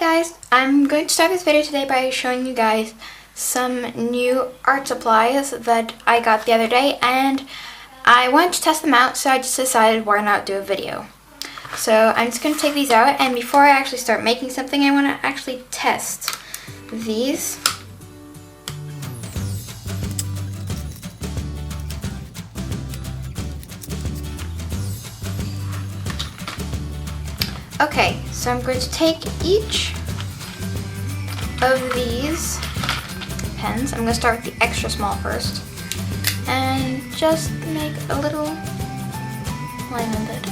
guys, I'm going to start this video today by showing you guys some new art supplies that I got the other day, and I wanted to test them out, so I just decided why not do a video. So I'm just going to take these out, and before I actually start making something, I want to actually test these. Okay, so I'm going to take each of these pens. I'm going to start with the extra small first and just make a little line with it.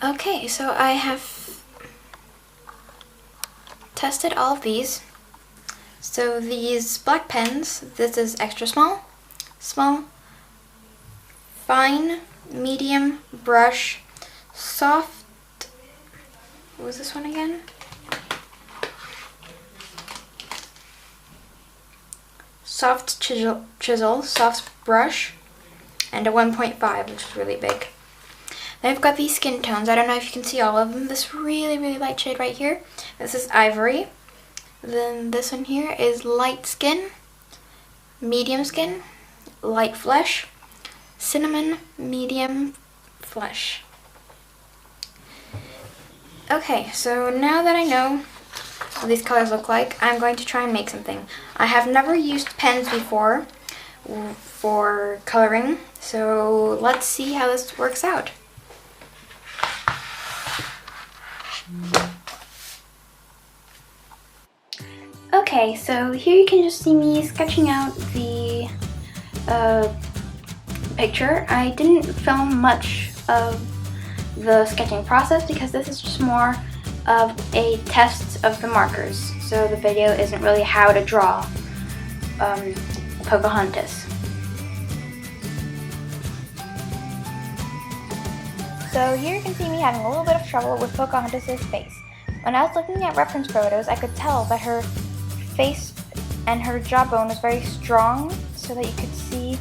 Okay, so I have tested all of these. So these black pens, this is extra small, small, fine, medium, brush, soft, what was this one again? Soft chisel, soft brush, and a 1.5, which is really big. Then I've got these skin tones. I don't know if you can see all of them. This really light shade right here, this is ivory. Then this one here is light skin, medium skin, light flesh, cinnamon, medium flesh. Okay, so now that I know what these colors look like, I'm going to try and make something. I have never used pens before for coloring, so let's see how this works out. Okay, so here you can just see me sketching out the picture. I didn't film much of the sketching process because this is just more of a test of the markers. So the video isn't really how to draw Pocahontas. So here you can see me having a little bit of trouble with Pocahontas' face. When I was looking at reference photos, I could tell that her face and her jawbone was very strong, so that you could see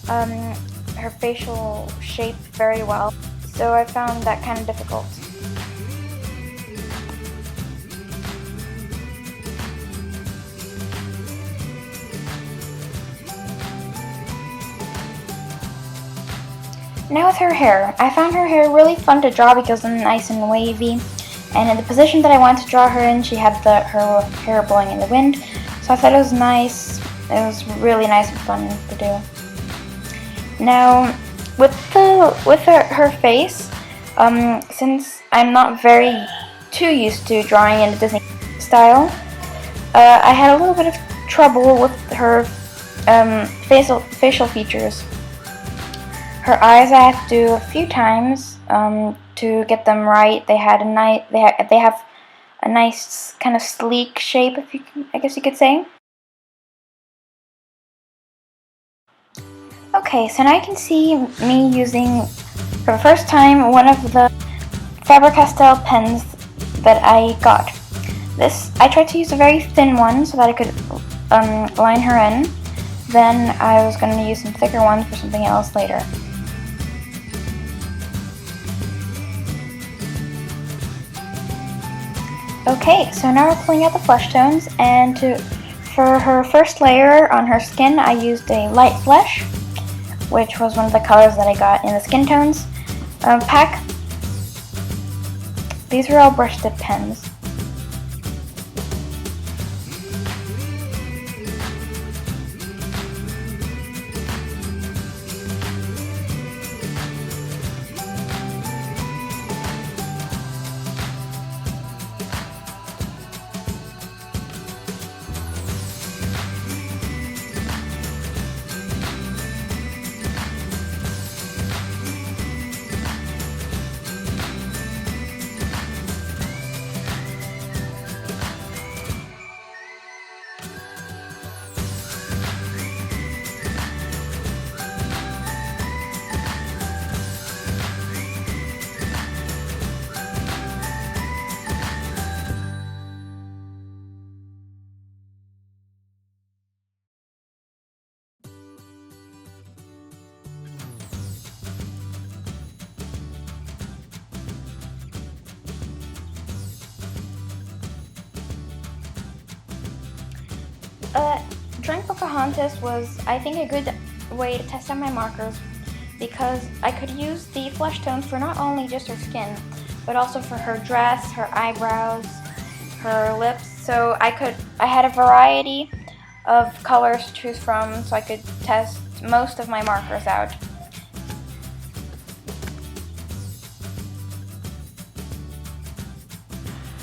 her facial shape very well. So I found that kind of difficult. Now with her hair, I found her hair really fun to draw because it's nice and wavy, and in the position that I wanted to draw her in, she had her hair blowing in the wind, so I thought it was nice. It was really nice and fun to do. Now with her face, since I'm not too used to drawing in the Disney style, I had a little bit of trouble with her facial features. Her eyes I had to do a few times to get them right. They have a nice kind of sleek shape, I guess you could say. Okay, so now you can see me using, for the first time, one of the Faber Castell pens that I got. I tried to use a very thin one so that I could line her in. Then I was going to use some thicker ones for something else later. Okay, so now we're pulling out the flesh tones, and to For her first layer on her skin, I used a light flesh, which was one of the colors that I got in the skin tones pack. These are all brush tip pens. Drawing Pocahontas was, I think, a good way to test out my markers because I could use the flesh tones for not only just her skin, but also for her dress, her eyebrows, her lips. So I had a variety of colors to choose from, so I could test most of my markers out.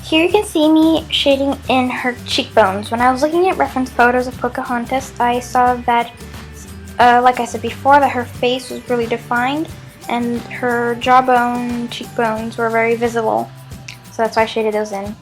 Here you can see me shading in her cheekbones. When I was looking at reference photos of Pocahontas, I saw that, like I said before, that her face was really defined and her jawbone, cheekbones were very visible. So that's why I shaded those in.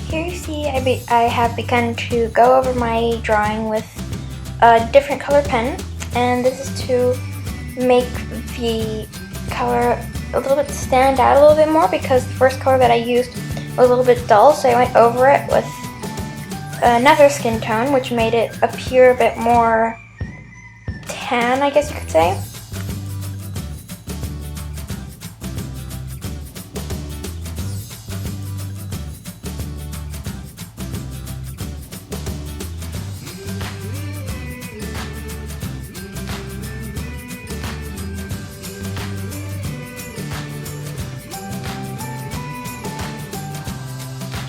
Here you see I have begun to go over my drawing with a different color pen, and this is to make the color a little bit stand out a little bit more because the first color that I used was a little bit dull, so I went over it with another skin tone which made it appear a bit more tan, I guess you could say.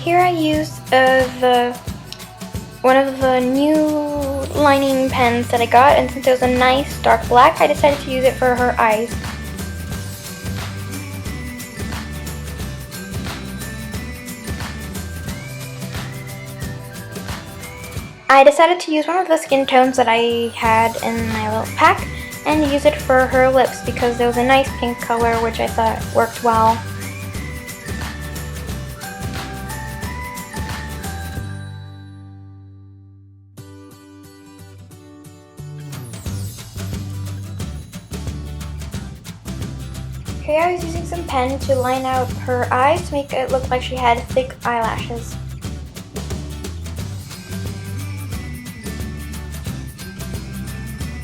Here I used one of the new lining pens that I got, and since it was a nice dark black, I decided to use it for her eyes. I decided to use one of the skin tones that I had in my little pack and use it for her lips because there was a nice pink color which I thought worked well. Here I was using some pen to line out her eyes to make it look like she had thick eyelashes.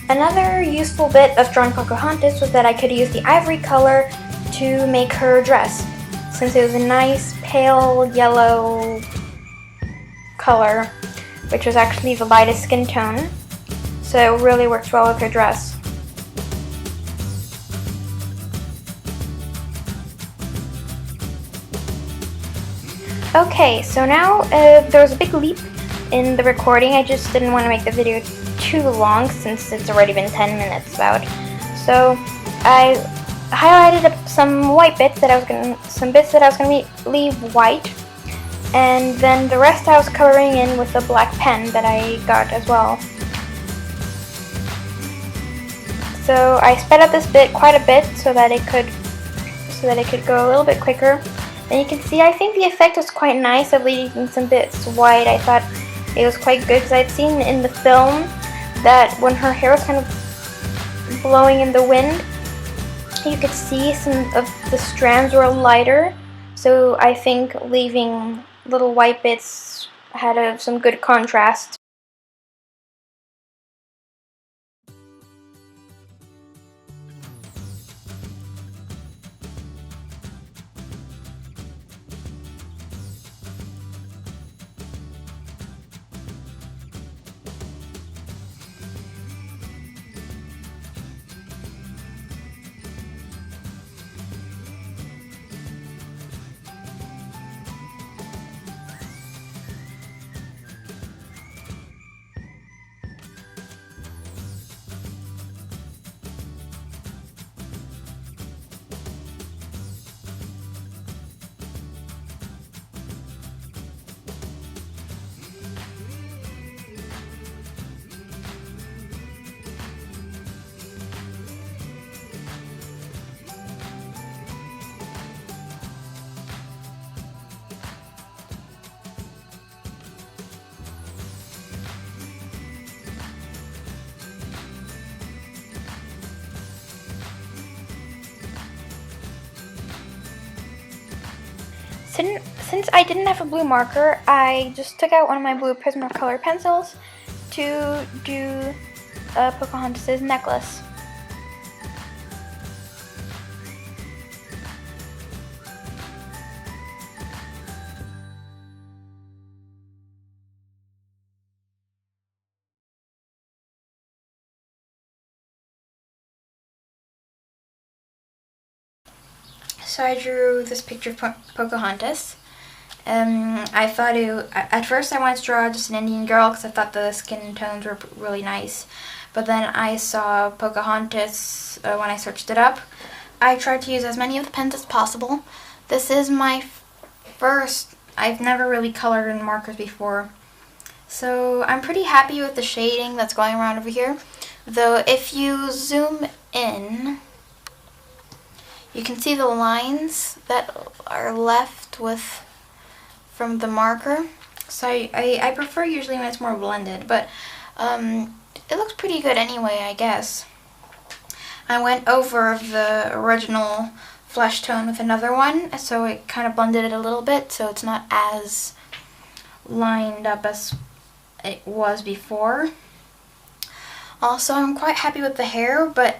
Another useful bit of drawing Pocahontas was that I could use the ivory color to make her dress, since it was a nice pale yellow color, which was actually the lightest skin tone, so it really worked well with her dress. Okay, so now there was a big leap in the recording. I just didn't want to make the video too long since it's already been 10 minutes about. So I highlighted some white bits that I was going to leave white, and then the rest I was coloring in with a black pen that I got as well. So I sped up this bit quite a bit so that it could go a little bit quicker. And you can see, I think the effect was quite nice of leaving some bits white. I thought it was quite good because I'd seen in the film that when her hair was kind of blowing in the wind, you could see some of the strands were lighter. So I think leaving little white bits had some good contrast. Since I didn't have a blue marker, I just took out one of my blue Prismacolor pencils to do Pocahontas' necklace. So I drew this picture of Pocahontas. I thought at first I wanted to draw just an Indian girl because I thought the skin tones were really nice. But then I saw Pocahontas when I searched it up. I tried to use as many of the pens as possible. This is my first, I've never really colored in markers before. So I'm pretty happy with the shading that's going around over here. Though if you zoom in, you can see the lines that are left from the marker. So I prefer usually when it's more blended, but it looks pretty good anyway, I guess. I went over the original flesh tone with another one, so it kind of blended it a little bit, so it's not as lined up as it was before. Also, I'm quite happy with the hair, but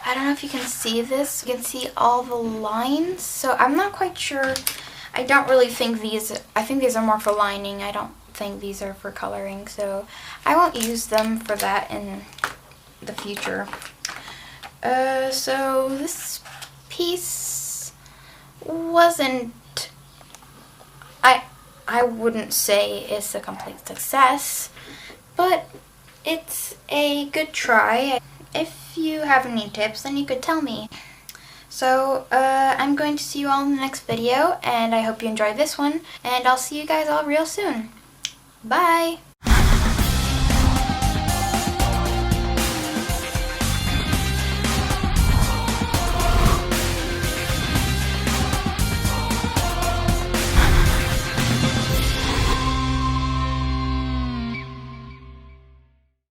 I don't know if you can see this. You can see all the lines, so I'm not quite sure. I don't really think I think these are more for lining. I don't think these are for coloring, so I won't use them for that in the future. So this piece wasn't, I wouldn't say it's a complete success, but it's a good try. If you have any tips, then you could tell me. So, I'm going to see you all in the next video, and I hope you enjoyed this one, and I'll see you guys all real soon. Bye!